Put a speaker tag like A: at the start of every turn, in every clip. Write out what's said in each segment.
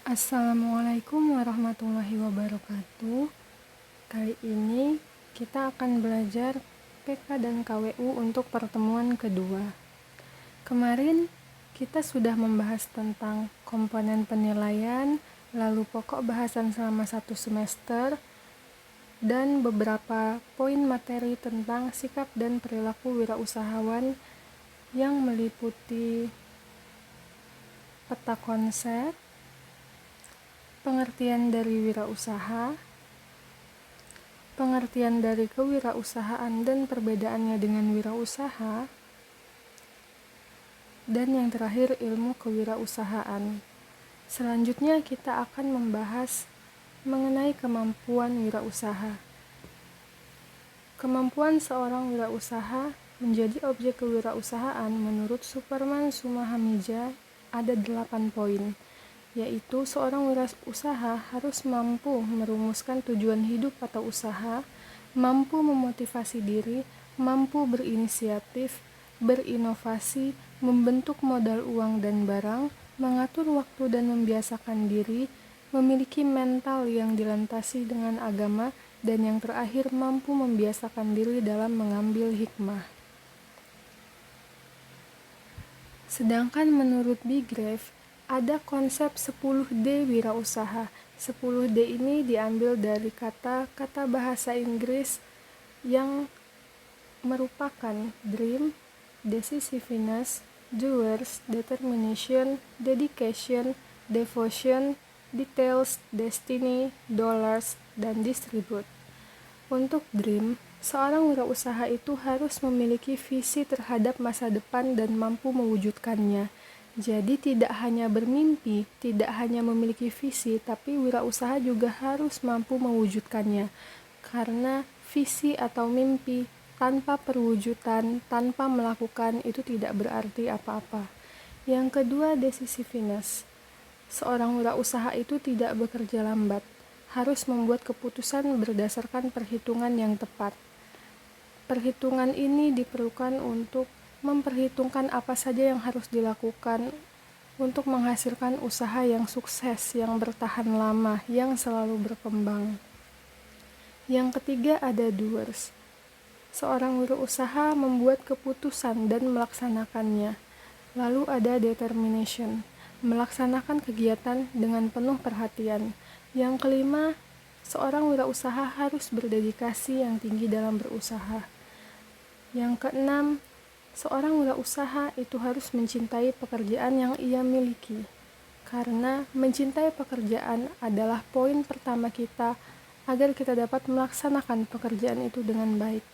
A: Assalamualaikum warahmatullahi wabarakatuh. Kali ini kita akan belajar PK dan KWU untuk pertemuan kedua. Kemarin kita sudah membahas tentang komponen penilaian, lalu pokok bahasan selama 1 semester, dan beberapa poin materi tentang sikap dan perilaku wirausahawan yang meliputi peta konsep, pengertian dari wirausaha, pengertian dari kewirausahaan dan perbedaannya dengan wirausaha, dan yang terakhir ilmu kewirausahaan. Selanjutnya kita akan membahas mengenai kemampuan wirausaha. Kemampuan seorang wirausaha menjadi objek kewirausahaan menurut Superman Sumahamija ada 8 poin, yaitu seorang wirausaha harus mampu merumuskan tujuan hidup atau usaha, mampu memotivasi diri, mampu berinisiatif, berinovasi, membentuk modal uang dan barang, mengatur waktu dan membiasakan diri, memiliki mental yang dilantasi dengan agama, dan yang terakhir mampu membiasakan diri dalam mengambil hikmah. Sedangkan menurut Bigrave, ada konsep 10D wirausaha. 10D ini diambil dari kata-kata bahasa Inggris yang merupakan dream, decisiveness, doers, determination, dedication, devotion, details, destiny, dollars, dan distribute. Untuk dream, seorang wirausaha itu harus memiliki visi terhadap masa depan dan mampu mewujudkannya. Jadi tidak hanya bermimpi, tidak hanya memiliki visi, tapi wirausaha juga harus mampu mewujudkannya. Karena visi atau mimpi tanpa perwujudan, tanpa melakukan itu tidak berarti apa-apa. Yang kedua, decisiveness. Seorang wirausaha itu tidak bekerja lambat, harus membuat keputusan berdasarkan perhitungan yang tepat. Perhitungan ini diperlukan untuk memperhitungkan apa saja yang harus dilakukan untuk menghasilkan usaha yang sukses, yang bertahan lama, yang selalu berkembang. Yang ketiga ada doers. Seorang wirausaha membuat keputusan dan melaksanakannya. Lalu ada determination, melaksanakan kegiatan dengan penuh perhatian. Yang kelima, seorang wirausaha harus berdedikasi yang tinggi dalam berusaha. Yang keenam, seorang wirausaha itu harus mencintai pekerjaan yang ia miliki. Karena mencintai pekerjaan adalah poin pertama kita agar kita dapat melaksanakan pekerjaan itu dengan baik.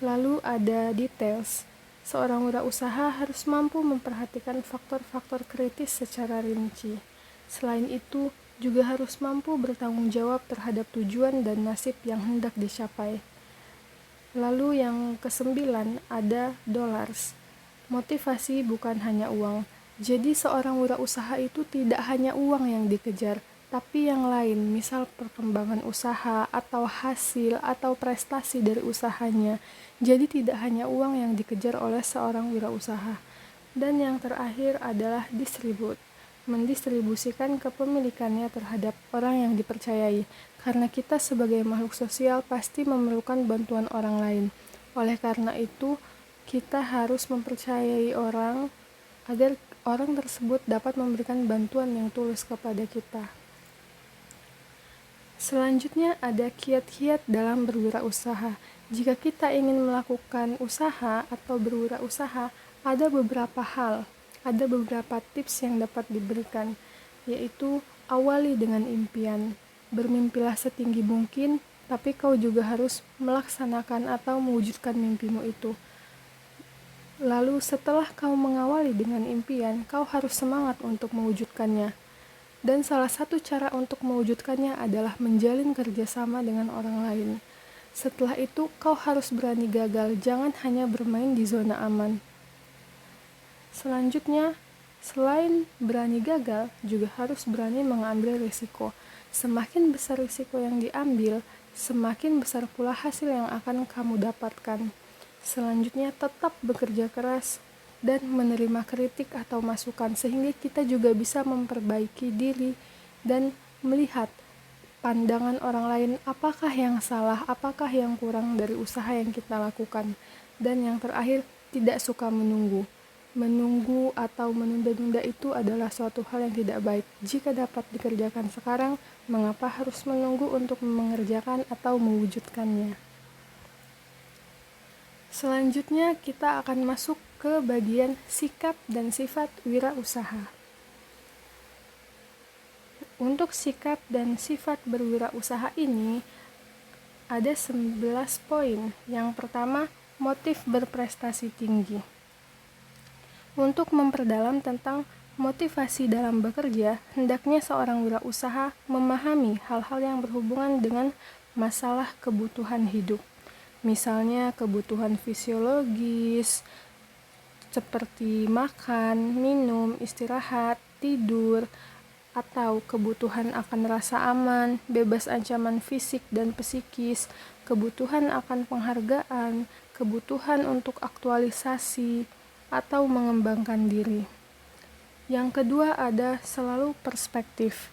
A: Lalu ada details. Seorang wirausaha harus mampu memperhatikan faktor-faktor kritis secara rinci. Selain itu, juga harus mampu bertanggung jawab terhadap tujuan dan nasib yang hendak dicapai. Lalu yang kesembilan ada dollars. Motivasi bukan hanya uang. Jadi seorang wirausaha itu tidak hanya uang yang dikejar, tapi yang lain, misal perkembangan usaha atau hasil atau prestasi dari usahanya. Jadi tidak hanya uang yang dikejar oleh seorang wirausaha. Dan yang terakhir adalah distribute, mendistribusikan kepemilikannya terhadap orang yang dipercayai, karena kita sebagai makhluk sosial pasti memerlukan bantuan orang lain. Oleh karena itu, kita harus mempercayai orang agar orang tersebut dapat memberikan bantuan yang tulus kepada kita. Selanjutnya ada kiat-kiat dalam berwirausaha. Jika kita ingin melakukan usaha atau berwirausaha, ada beberapa hal, ada beberapa tips yang dapat diberikan, yaitu awali dengan impian. Bermimpilah setinggi mungkin, tapi kau juga harus melaksanakan atau mewujudkan mimpimu itu. Lalu setelah kau mengawali dengan impian, kau harus semangat untuk mewujudkannya. Dan salah satu cara untuk mewujudkannya adalah menjalin kerjasama dengan orang lain. Setelah itu, kau harus berani gagal, jangan hanya bermain di zona aman. Selanjutnya, selain berani gagal, juga harus berani mengambil risiko. Semakin besar risiko yang diambil, semakin besar pula hasil yang akan kamu dapatkan. Selanjutnya, tetap bekerja keras dan menerima kritik atau masukan sehingga kita juga bisa memperbaiki diri dan melihat pandangan orang lain, apakah yang salah, apakah yang kurang dari usaha yang kita lakukan. Dan yang terakhir, tidak suka menunggu. Menunggu atau menunda-nunda itu adalah suatu hal yang tidak baik. Jika dapat dikerjakan sekarang, mengapa harus menunggu untuk mengerjakan atau mewujudkannya? Selanjutnya kita akan masuk ke bagian sikap dan sifat wirausaha. Untuk sikap dan sifat berwirausaha ini ada 11 poin. Yang pertama, motif berprestasi tinggi. Untuk memperdalam tentang motivasi dalam bekerja, hendaknya seorang wirausaha memahami hal-hal yang berhubungan dengan masalah kebutuhan hidup. Misalnya kebutuhan fisiologis, seperti makan, minum, istirahat, tidur, atau kebutuhan akan rasa aman, bebas ancaman fisik dan psikis, kebutuhan akan penghargaan, kebutuhan untuk aktualisasi, atau mengembangkan diri. Yang kedua ada selalu perspektif.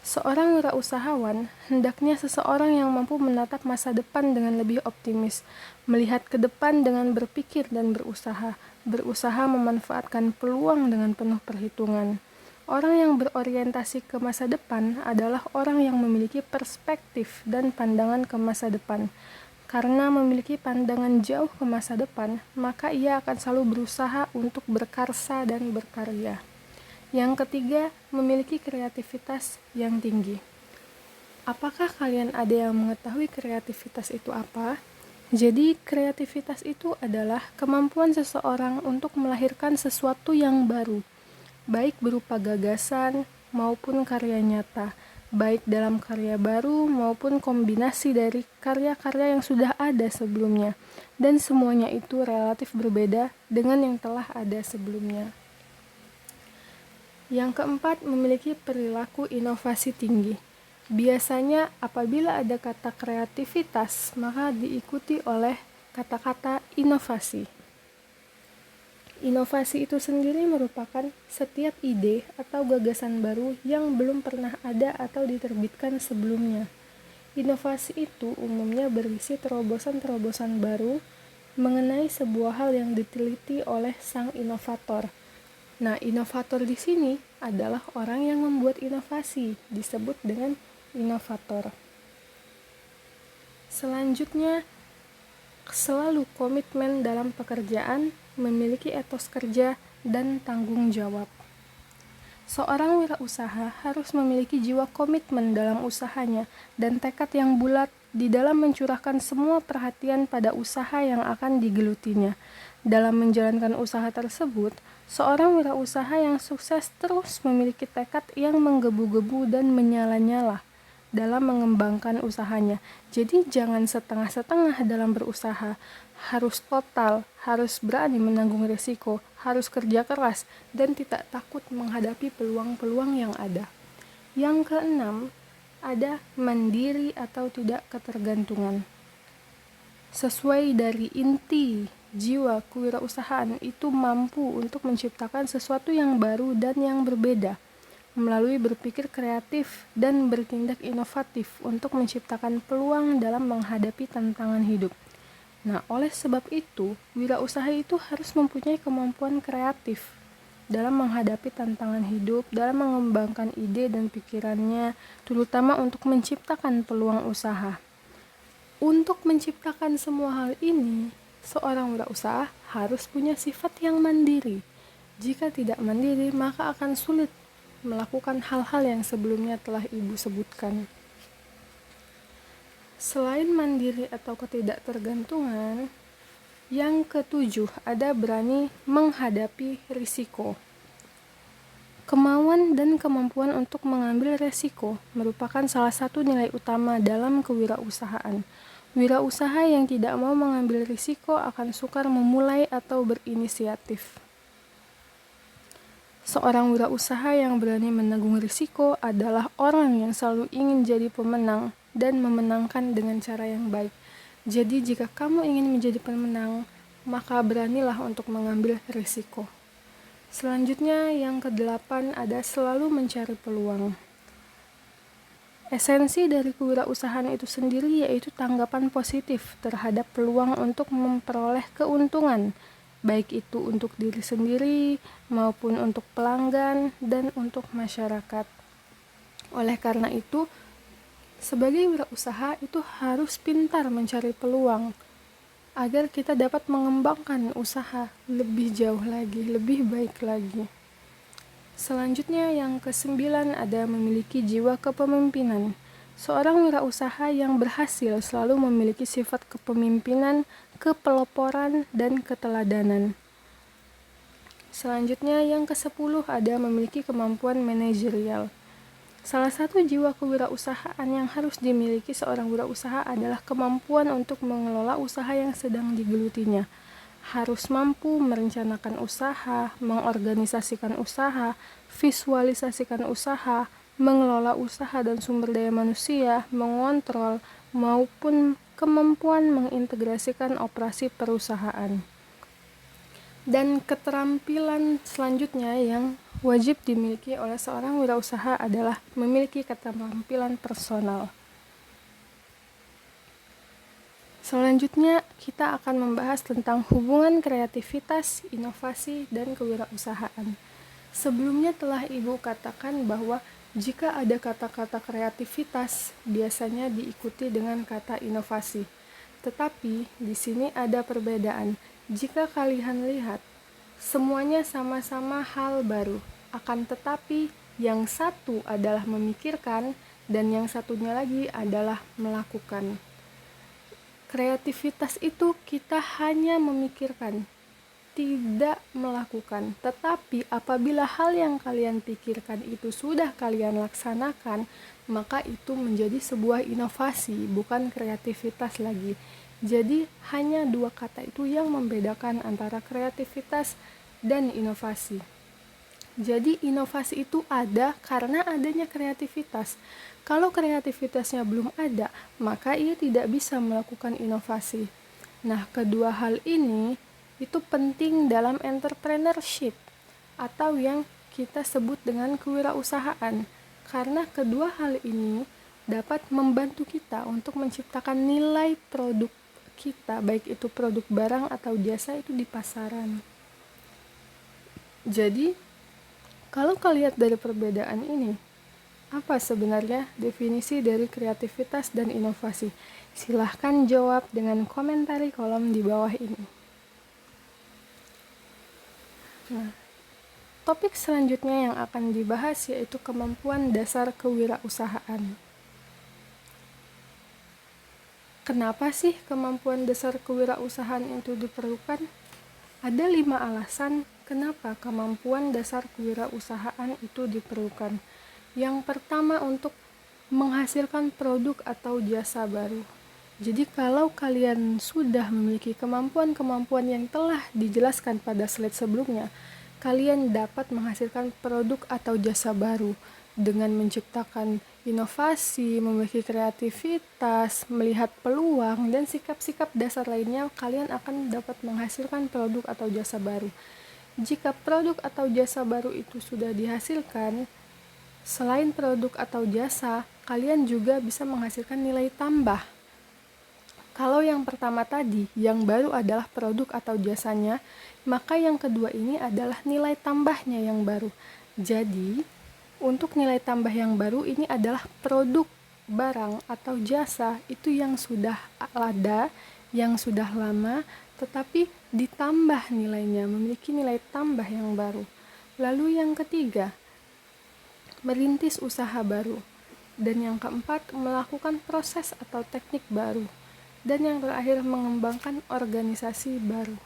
A: Seorang wirausahawan hendaknya seseorang yang mampu menatap masa depan dengan lebih optimis, melihat ke depan dengan berpikir dan berusaha memanfaatkan peluang dengan penuh perhitungan. Orang yang berorientasi ke masa depan adalah orang yang memiliki perspektif dan pandangan ke masa depan. Karena memiliki pandangan jauh ke masa depan, maka ia akan selalu berusaha untuk berkarsa dan berkarya. Yang ketiga, memiliki kreativitas yang tinggi. Apakah kalian ada yang mengetahui kreativitas itu apa? Jadi, kreativitas itu adalah kemampuan seseorang untuk melahirkan sesuatu yang baru, baik berupa gagasan maupun karya nyata, baik dalam karya baru maupun kombinasi dari karya-karya yang sudah ada sebelumnya, dan semuanya itu relatif berbeda dengan yang telah ada sebelumnya. Yang keempat, memiliki perilaku inovasi tinggi. Biasanya apabila ada kata kreativitas, maka diikuti oleh kata-kata inovasi. Inovasi itu sendiri merupakan setiap ide atau gagasan baru yang belum pernah ada atau diterbitkan sebelumnya. Inovasi itu umumnya berisi terobosan-terobosan baru mengenai sebuah hal yang diteliti oleh sang inovator. Nah, inovator di sini adalah orang yang membuat inovasi, disebut dengan inovator. Selanjutnya, selalu komitmen dalam pekerjaan, memiliki etos kerja, dan tanggung jawab. Seorang wirausaha harus memiliki jiwa komitmen dalam usahanya dan tekad yang bulat di dalam mencurahkan semua perhatian pada usaha yang akan digelutinya. Dalam menjalankan usaha tersebut, seorang wirausaha yang sukses terus memiliki tekad yang menggebu-gebu dan menyala-nyala dalam mengembangkan usahanya. Jadi jangan setengah-setengah dalam berusaha, harus total, harus berani menanggung risiko, harus kerja keras, dan tidak takut menghadapi peluang-peluang yang ada. Yang keenam, ada mandiri atau tidak ketergantungan. Sesuai dari inti jiwa kewirausahaan itu mampu untuk menciptakan sesuatu yang baru dan yang berbeda, melalui berpikir kreatif dan bertindak inovatif untuk menciptakan peluang dalam menghadapi tantangan hidup. Nah, oleh sebab itu, wirausaha itu harus mempunyai kemampuan kreatif dalam menghadapi tantangan hidup, dalam mengembangkan ide dan pikirannya, terutama untuk menciptakan peluang usaha. Untuk menciptakan semua hal ini, seorang wirausaha harus punya sifat yang mandiri. Jika tidak mandiri, maka akan sulit melakukan hal-hal yang sebelumnya telah Ibu sebutkan. Selain mandiri atau ketidaktergantungan, yang ketujuh ada berani menghadapi risiko. Kemauan dan kemampuan untuk mengambil risiko merupakan salah satu nilai utama dalam kewirausahaan. Wirausaha yang tidak mau mengambil risiko akan sukar memulai atau berinisiatif. Seorang wirausaha yang berani menanggung risiko adalah orang yang selalu ingin jadi pemenang dan memenangkan dengan cara yang baik. Jadi jika kamu ingin menjadi pemenang, maka beranilah untuk mengambil risiko. Selanjutnya yang kedelapan ada selalu mencari peluang. Esensi dari kewirausahaan itu sendiri yaitu tanggapan positif terhadap peluang untuk memperoleh keuntungan, baik itu untuk diri sendiri maupun untuk pelanggan dan untuk masyarakat. Oleh karena itu, sebagai wirausaha itu harus pintar mencari peluang agar kita dapat mengembangkan usaha lebih jauh lagi, lebih baik lagi. Selanjutnya yang ke-9 ada memiliki jiwa kepemimpinan. Seorang wirausaha yang berhasil selalu memiliki sifat kepemimpinan, kepeloporan, dan keteladanan. Selanjutnya yang ke-10 ada memiliki kemampuan manajerial. Salah satu jiwa kewirausahaan yang harus dimiliki seorang wirausaha adalah kemampuan untuk mengelola usaha yang sedang digelutinya. Harus mampu merencanakan usaha, mengorganisasikan usaha, visualisasikan usaha, mengelola usaha dan sumber daya manusia, mengontrol, maupun kemampuan mengintegrasikan operasi perusahaan. Dan keterampilan selanjutnya yang wajib dimiliki oleh seorang wirausaha adalah memiliki keterampilan personal. Selanjutnya, kita akan membahas tentang hubungan kreativitas, inovasi, dan kewirausahaan. Sebelumnya telah Ibu katakan bahwa jika ada kata-kata kreativitas, biasanya diikuti dengan kata inovasi. Tetapi di sini ada perbedaan. Jika kalian lihat, semuanya sama-sama hal baru. Akan tetapi, yang satu adalah memikirkan dan yang satunya lagi adalah melakukan. Kreativitas itu kita hanya memikirkan, tidak melakukan. Tetapi apabila hal yang kalian pikirkan itu sudah kalian laksanakan, maka itu menjadi sebuah inovasi, bukan kreativitas lagi. Jadi hanya dua kata itu yang membedakan antara kreativitas dan inovasi. Jadi inovasi itu ada karena adanya kreativitas. Kalau kreativitasnya belum ada, maka ia tidak bisa melakukan inovasi. Nah, kedua hal ini itu penting dalam entrepreneurship atau yang kita sebut dengan kewirausahaan. Karena kedua hal ini dapat membantu kita untuk menciptakan nilai produk kita, baik itu produk barang atau jasa itu di pasaran. Jadi, kalau kalian lihat dari perbedaan ini, apa sebenarnya definisi dari kreativitas dan inovasi? Silahkan jawab dengan komentar di kolom di bawah ini. Nah, topik selanjutnya yang akan dibahas yaitu kemampuan dasar kewirausahaan. Kenapa sih kemampuan dasar kewirausahaan itu diperlukan? Ada 5 alasan kenapa kemampuan dasar kewirausahaan itu diperlukan. Yang pertama, untuk menghasilkan produk atau jasa baru. Jadi kalau kalian sudah memiliki kemampuan-kemampuan yang telah dijelaskan pada slide sebelumnya, kalian dapat menghasilkan produk atau jasa baru dengan menciptakan inovasi, memiliki kreativitas, melihat peluang, dan sikap-sikap dasar lainnya, kalian akan dapat menghasilkan produk atau jasa baru. Jika produk atau jasa baru itu sudah dihasilkan, selain produk atau jasa, kalian juga bisa menghasilkan nilai tambah. Kalau yang pertama tadi, yang baru adalah produk atau jasanya, maka yang kedua ini adalah nilai tambahnya yang baru. Jadi, untuk nilai tambah yang baru ini adalah produk, barang, atau jasa itu yang sudah ada, yang sudah lama, tetapi ditambah nilainya, memiliki nilai tambah yang baru. Lalu yang ketiga, merintis usaha baru. Dan yang keempat, melakukan proses atau teknik baru. Dan yang terakhir, mengembangkan organisasi baru.